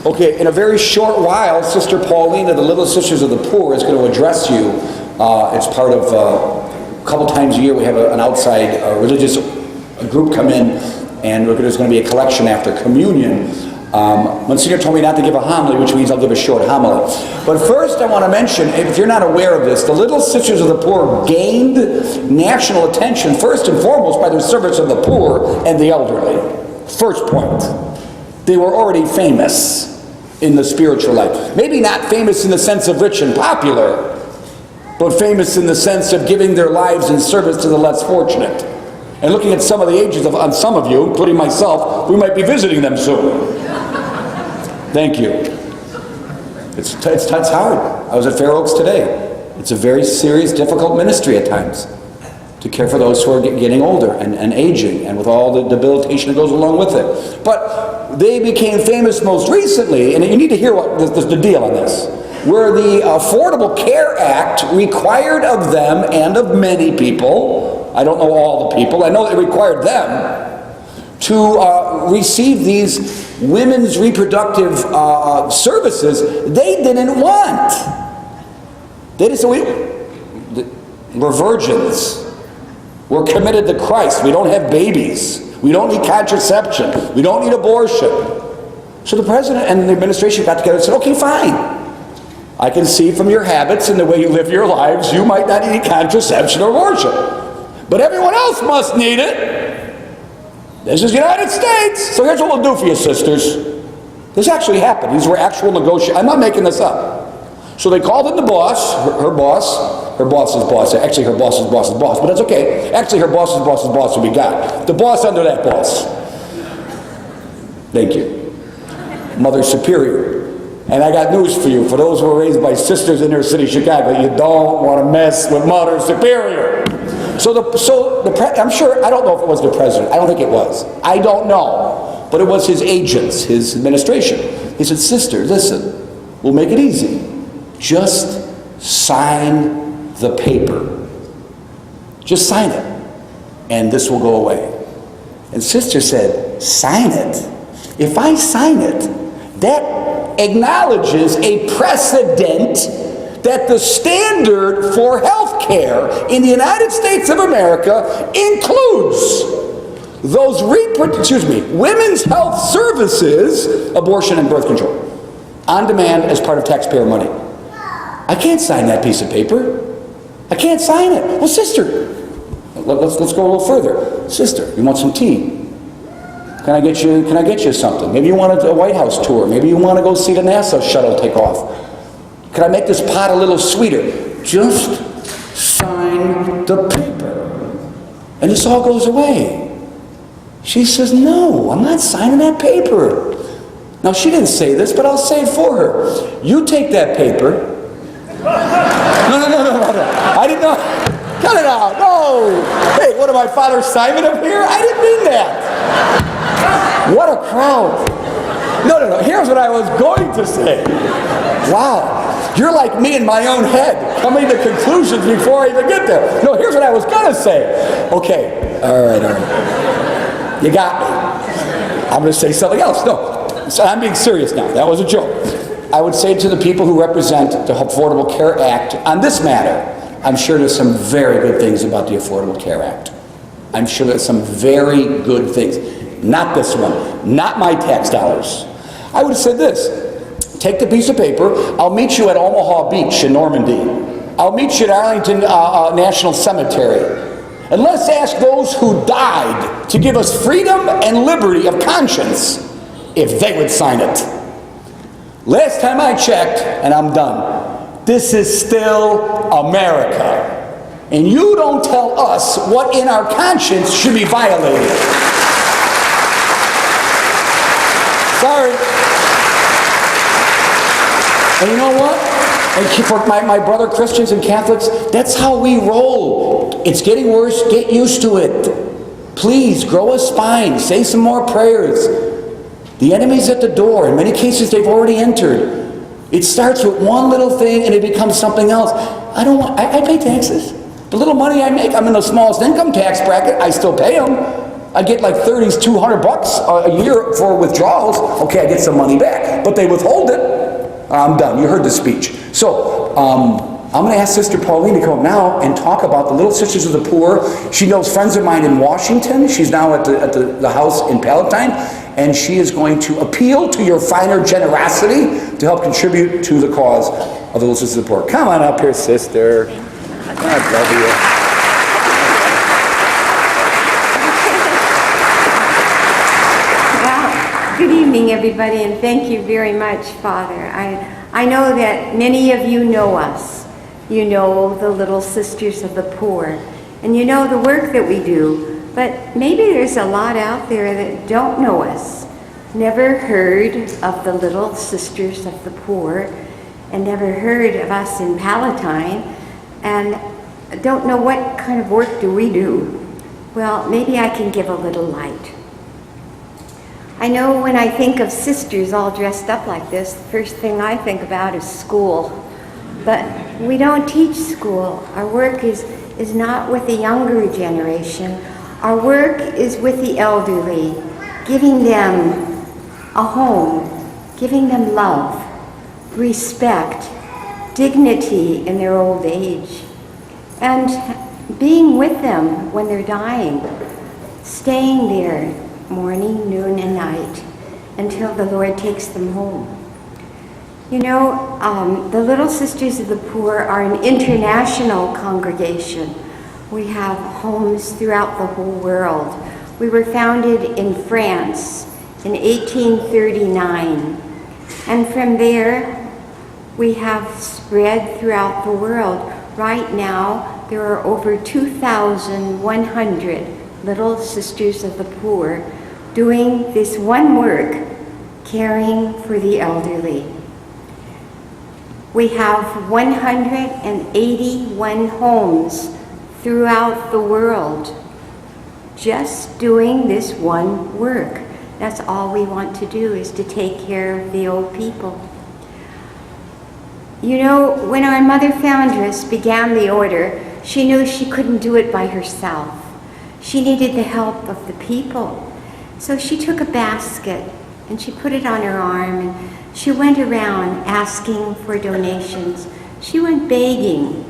Okay, in a very short while, Sister Pauline of the Little Sisters of the Poor is going to address you. It's part of, a couple times a year we have an outside religious group come in, and there's going to be a collection after communion. Monsignor told me not to give a homily, which means I'll give a short homily. But first I want to mention, if you're not aware of this, the Little Sisters of the Poor gained national attention first and foremost by their service of the poor and the elderly. First point. They were already famous in the spiritual life. Maybe not famous in the sense of rich and popular, but famous in the sense of giving their lives in service to the less fortunate. And looking at some of the ages on some of you, including myself, we might be visiting them soon. Thank you. It's hard. I was at Fair Oaks today. It's a very serious, difficult ministry at times to care for those who are getting older and aging, and with all the debilitation that goes along with it. But they became famous most recently, and you need to hear what the deal on this, where the Affordable Care Act required of them and of many people, I don't know all the people, I know it required them to receive these women's reproductive services they didn't want. They just said, we're virgins. We're committed to Christ. We don't have babies. We don't need contraception. We don't need abortion. So the president and the administration got together and said, okay, fine. I can see from your habits and the way you live your lives, you might not need contraception or abortion. But everyone else must need it. This is the United States. So here's what we'll do for you, sisters. This actually happened. These were actual negotiations. I'm not making this up. So they called in the boss, her boss's boss. Actually, her boss's boss's boss, but that's okay. Actually, her boss's boss's boss will be God. The boss under that boss. Thank you. Mother Superior. And I got news for you. For those who were raised by sisters in inner city Chicago, you don't want to mess with Mother Superior. I'm sure, I don't know if it was the president. I don't think it was. I don't know. But it was his agents, his administration. He said, sister, listen, we'll make it easy. Just sign the paper. Just sign it. And this will go away. And sister said, sign it? If I sign it, that acknowledges a precedent that the standard for health care in the United States of America includes those women's health services, abortion and birth control, on demand as part of taxpayer money. I can't sign that piece of paper. I can't sign it. Well, sister, let's go a little further. Sister, you want some tea? Can I get you something? Maybe you want a White House tour. Maybe you want to go see the NASA shuttle take off. Can I make this pot a little sweeter? Just sign the paper. And this all goes away. She says, no, I'm not signing that paper. Now, she didn't say this, but I'll say it for her. You take that paper. No. I didn't know. Cut it out. No. Hey, what am I, Father Simon up here? I didn't mean that. What a crowd. No. Here's what I was going to say. Wow. You're like me in my own head, coming to conclusions before I even get there. No, here's what I was going to say. Okay. All right. You got me. I'm going to say something else. No. So I'm being serious now. That was a joke. I would say to the people who represent the Affordable Care Act on this matter, I'm sure there's some very good things about the Affordable Care Act. I'm sure there's some very good things. Not this one. Not my tax dollars. I would have said this. Take the piece of paper. I'll meet you at Omaha Beach in Normandy. I'll meet you at Arlington National Cemetery. And let's ask those who died to give us freedom and liberty of conscience if they would sign it. Last time I checked, and I'm done, this is still America. And you don't tell us what in our conscience should be violated. Sorry. And you know what? And for my brother Christians and Catholics, that's how we roll. It's getting worse. Get used to it. Please, grow a spine. Say some more prayers. The enemy's at the door. In many cases, they've already entered. It starts with one little thing and it becomes something else. I pay taxes. The little money I make, I'm in the smallest income tax bracket. I still pay them. I get like 30s, $200 a year for withdrawals. Okay, I get some money back, but they withhold it. I'm done. You heard the speech. So I'm going to ask Sister Pauline to come up now and talk about the Little Sisters of the Poor. She knows friends of mine in Washington. She's now at the house in Palatine, and she is going to appeal to your finer generosity to help contribute to the cause of the Little Sisters of the Poor. Come on up here, sister. God love you. Good evening, everybody, and thank you very much, Father. I know that many of you know us. You know the Little Sisters of the Poor, and you know the work that we do, but maybe there's a lot out there that don't know us, never heard of the Little Sisters of the Poor, and never heard of us in Palatine, and don't know what kind of work do we do. Well, maybe I can give a little light. I know when I think of sisters all dressed up like this, the first thing I think about is school. But we don't teach school. Our work is not with the younger generation. Our work is with the elderly, giving them a home, giving them love, respect, dignity in their old age, and being with them when they're dying, staying there morning, noon, and night until the Lord takes them home. You know, the Little Sisters of the Poor are an international congregation. We have homes throughout the whole world. We were founded in France in 1839, and from there we have spread throughout the world. Right now, there are over 2,100 Little Sisters of the Poor doing this one work, caring for the elderly. We have 181 homes throughout the world just doing this one work. That's all we want to do, is to take care of the old people. You know, when our mother foundress began the order, she knew she couldn't do it by herself. She needed the help of the people. So she took a basket and she put it on her arm, and she went around asking for donations. She went begging.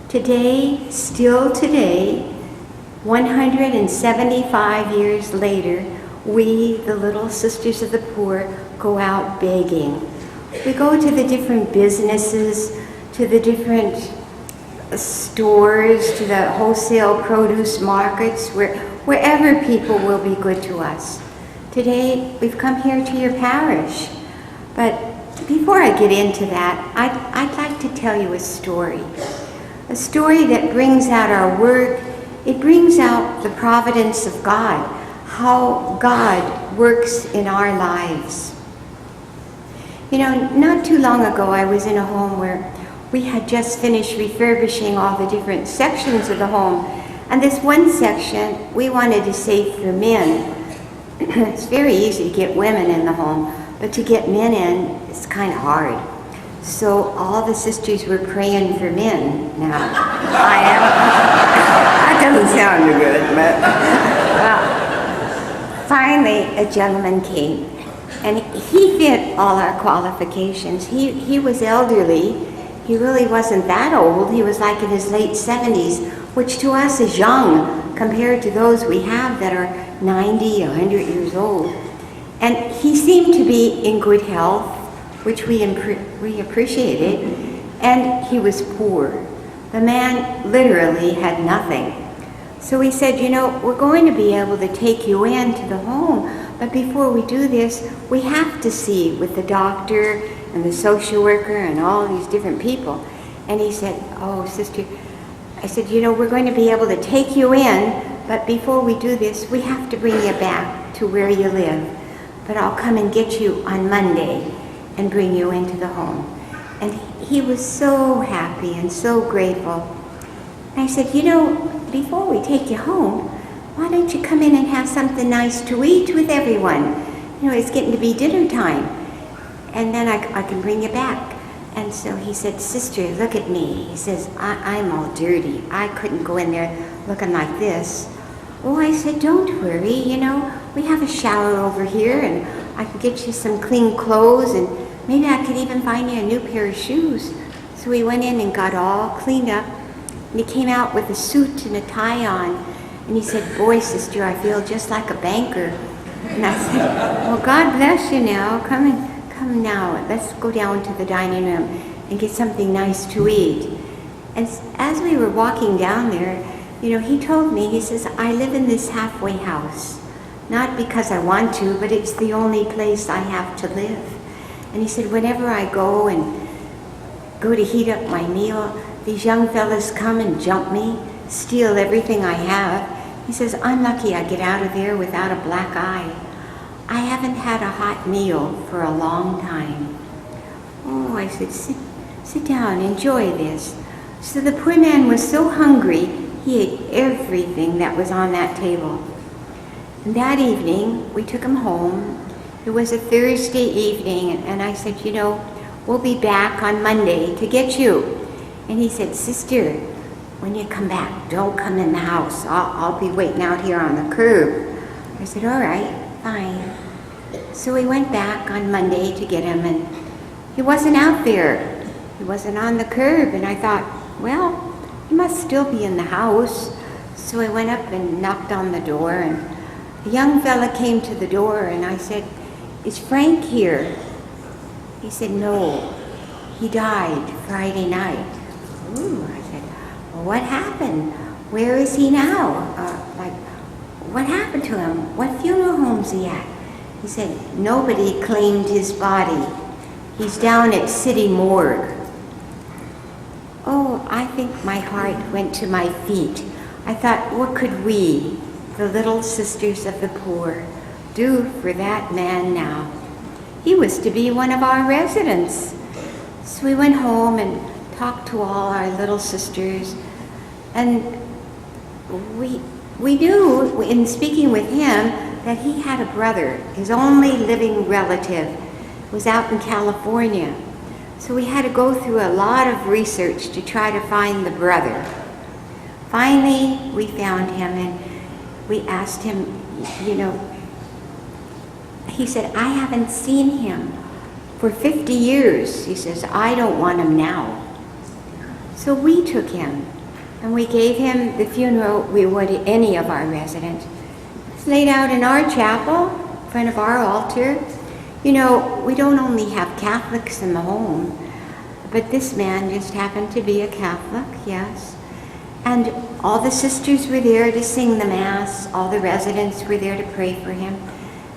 Today, still today, 175 years later, we, the Little Sisters of the Poor, go out begging. We go to the different businesses, to the different stores, to the wholesale produce markets, wherever people will be good to us. Today, we've come here to your parish. But before I get into that, I'd like to tell you a story that brings out our work. It brings out the providence of God, how God works in our lives. You know, not too long ago, I was in a home where we had just finished refurbishing all the different sections of the home. And this one section, we wanted to save for men. It's very easy to get women in the home, but to get men in, it's kind of hard. So all the sisters were praying for men now. I am. That doesn't sound good, but well, finally a gentleman came, and he fit all our qualifications. He was elderly. He really wasn't that old. He was like in his late 70s, which to us is young compared to those we have that are 90, 100 years old. And he seemed to be in good health, which we appreciated, and he was poor. The man literally had nothing. So we said, you know, we're going to be able to take you into the home, but before we do this, we have to see with the doctor and the social worker and all these different people. And he said, oh, sister, I said, you know, we're going to be able to take you in, but before we do this, we have to bring you back to where you live. But I'll come and get you on Monday and bring you into the home. And he was so happy and so grateful. And I said, you know, before we take you home, why don't you come in and have something nice to eat with everyone? You know, it's getting to be dinner time. And then I can bring you back. And so he said, sister, look at me. He says, I'm all dirty. I couldn't go in there looking like this. Oh, I said, don't worry, you know, we have a shower over here and I can get you some clean clothes and maybe I could even find you a new pair of shoes. So we went in and got all cleaned up and he came out with a suit and a tie on and he said, boy, sister, I feel just like a banker. And I said, well, God bless you now. Come now, let's go down to the dining room and get something nice to eat. And as we were walking down there, you know, he told me, he says, I live in this halfway house. Not because I want to, but it's the only place I have to live. And he said, whenever I go to heat up my meal, these young fellas come and jump me, steal everything I have. He says, I'm lucky I get out of there without a black eye. I haven't had a hot meal for a long time. Oh, I said, sit down, enjoy this. So the poor man was so hungry, he ate everything that was on that table. And that evening, we took him home. It was a Thursday evening, and I said, you know, we'll be back on Monday to get you. And he said, sister, when you come back, don't come in the house. I'll be waiting out here on the curb. I said, all right, fine. So we went back on Monday to get him, and he wasn't out there. He wasn't on the curb, and I thought, well, he must still be in the house. So I went up and knocked on the door, and a young fella came to the door, and I said, is Frank here? He said, no, he died Friday night. Ooh, I said, well, what happened? Where is he now? What happened to him? What funeral home's he at? He said, nobody claimed his body. He's down at City Morgue. Oh, I think my heart went to my feet. I thought, what could we, the little sisters of the poor, do for that man now? He was to be one of our residents. So we went home and talked to all our little sisters, and we knew in speaking with him that he had a brother. His only living relative was out in California. So we had to go through a lot of research to try to find the brother. Finally, we found him and we asked him, you know, he said, I haven't seen him for 50 years. He says, I don't want him now. So we took him and we gave him the funeral we would any of our residents. It's laid out in our chapel, in front of our altar. You know, we don't only have Catholics in the home, but this man just happened to be a Catholic, yes. And all the sisters were there to sing the Mass. All the residents were there to pray for him.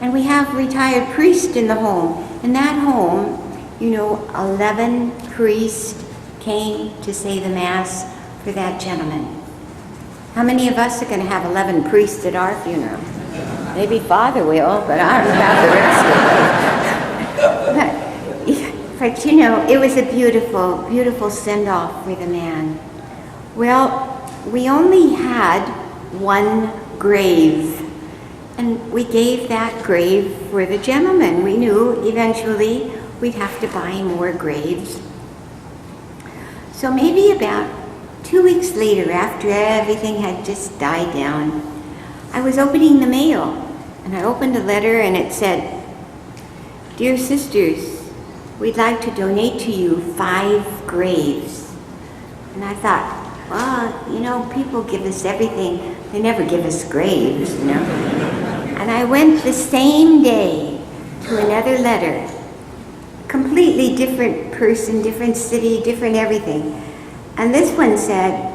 And we have retired priests in the home. In that home, you know, 11 priests came to say the Mass for that gentleman. How many of us are going to have 11 priests at our funeral? Maybe Father will, but I don't have the rest of it. But you know, it was a beautiful, beautiful send-off for the man. Well, we only had one grave, and we gave that grave for the gentleman. We knew eventually we'd have to buy more graves. So maybe about 2 weeks later, after everything had just died down, I was opening the mail, and I opened a letter and it said, Dear sisters, we'd like to donate to you 5 graves. And I thought, well, you know, people give us everything. They never give us graves, you know. And I went the same day to another letter. Completely different person, different city, different everything. And this one said,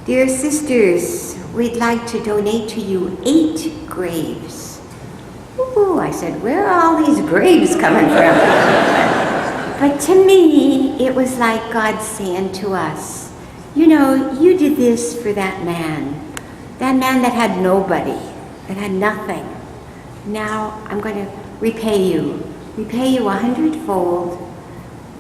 Dear sisters, we'd like to donate to you 8 graves. Ooh, I said, where are all these graves coming from? But to me, it was like God saying to us, you know, you did this for that man that had nobody, that had nothing. Now I'm going to repay you 100-fold.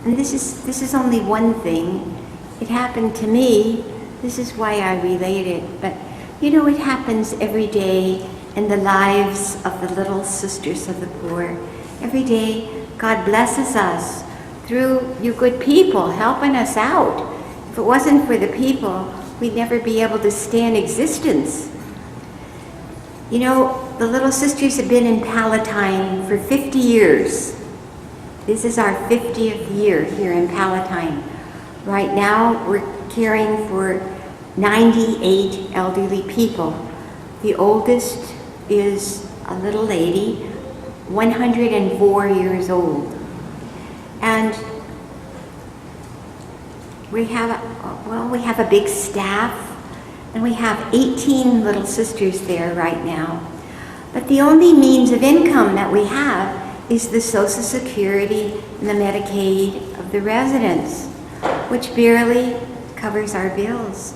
And this is only one thing. It happened to me. This is why I relate it. But you know, it happens every day in the lives of the little sisters of the poor. Every day, God blesses us through you good people helping us out. If it wasn't for the people, we'd never be able to stay in existence. You know, the Little Sisters have been in Palatine for 50 years. This is our 50th year here in Palatine. Right now, we're caring for 98 elderly people. The oldest is a little lady, 104 years old. And we have a big staff, and we have 18 Little Sisters there right now. But the only means of income that we have is the Social Security and the Medicaid of the residents, which barely covers our bills.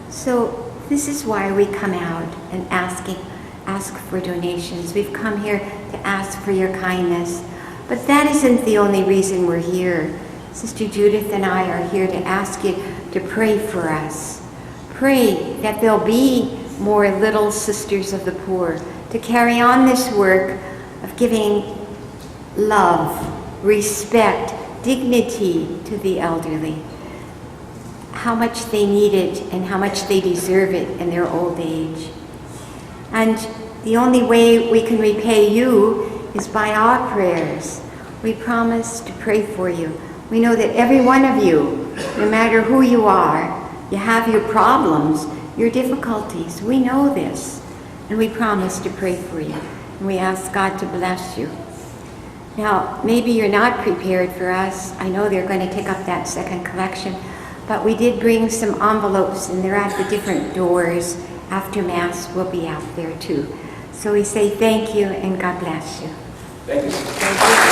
So this is why we come out and ask for donations. We've come here to ask for your kindness. But that isn't the only reason we're here. Sister Judith and I are here to ask you to pray for us. Pray that there'll be more Little Sisters of the Poor to carry on this work of giving love, respect, dignity to the elderly. How much they need it and how much they deserve it in their old age. And the only way we can repay you is by our prayers. We promise to pray for you. We know that every one of you, no matter who you are, you have your problems, your difficulties. We know this, and we promise to pray for you. And we ask God to bless you. Now, maybe you're not prepared for us. I know they're going to take up that second collection, but we did bring some envelopes, and they're at the different doors. After Mass, we'll be out there too. So we say thank you, and God bless you. Thank you. Thank you.